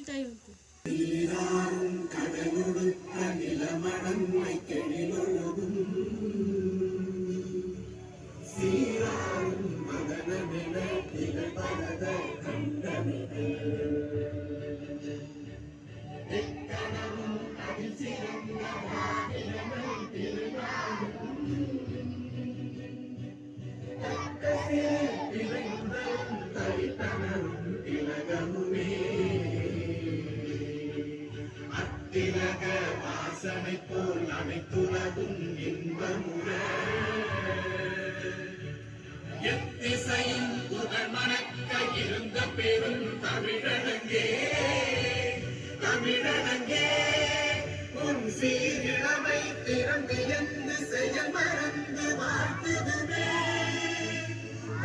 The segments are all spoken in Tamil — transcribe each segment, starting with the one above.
தைவத்து திலக வாசனை போல் அனைத்துலகும் இன்பமுற எத்திசையும் புகழ் மணக்க இருந்த பெரும் தமிழனங்கே தமிழனங்கே உன் சீரிழமை திறந்து எந்த செயல் மறந்து வாழ்த்துதுமே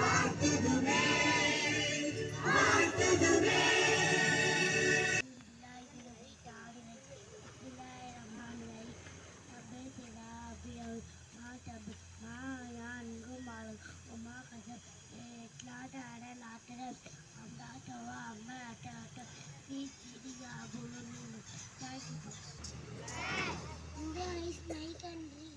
வாழ்த்துதுமே வாழ்த்துதுமே. India is my country.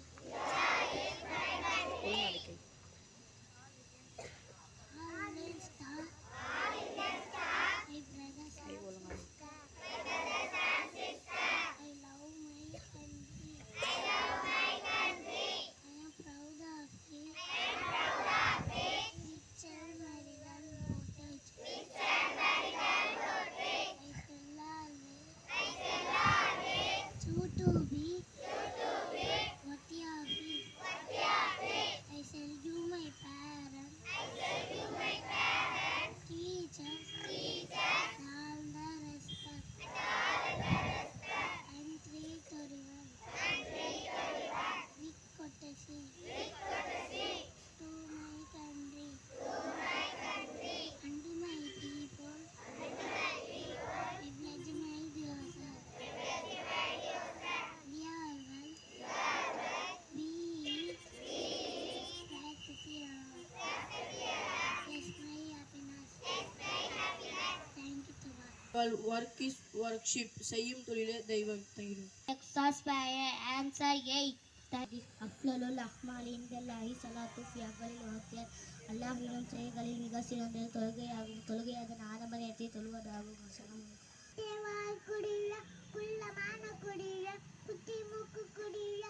Work is worship. செய்யும் தொழிலே தெய்வம். Thank you. Answer 8. That is Aflalul Ahmal Indallahi Salatu fi Afalil Waqiyat. அல்லாஹ்விடம் செயல்களில் மிக சிறந்த தொழுகையாகும். தொழுகை அதன் ஆரம்ப நேரத்தை தொழுவதாகும். குடிய குள்ளமான குடிய குத்தி மூக்கு குடிய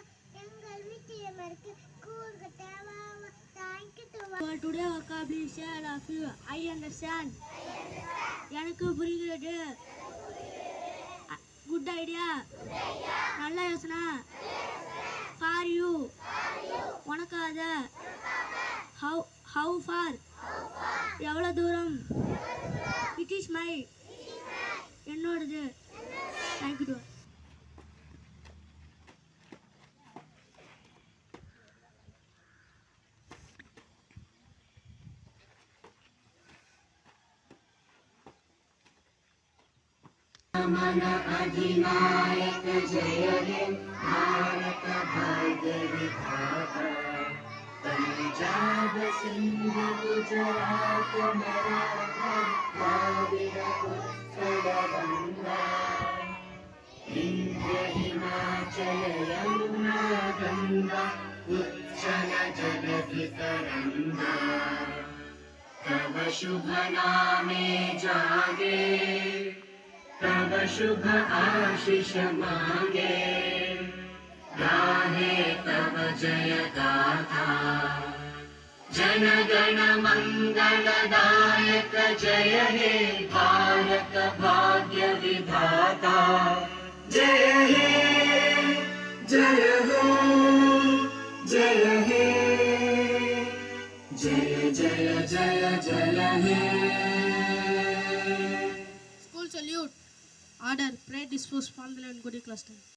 எங்கள் வீட்டியமருக்கு கூர்க தேவாவ thank you. Today vocabulary share of you. I understand. எனக்கு புரிகிறது. குட் ஐடியா நல்ல யோசனை. ஃபார் யூ உனக்காக. ஹவு ஃபார் எவ்வளோ தூரம். இட் இஸ் மை என்னோடது. தேங்க்யூ. मन अधिनायक जय हे भारत भाग्य विधाता पंजाब सिंध गुजरात मराठा द्राविड उत्कल गंगा विंध्य हिमाचल यमुना गंगा उच्चल जगति तरंगा तव शुभ नामे जागे तब शुभ आशीष मांगे गाहे तब जय गाथा जन गण मंगलदायक जय हे भारत भाग्य विधाता जय हे जय हो जय हे जय जय जय जय हे. School salute. Order. Pray dispose form below in good class time.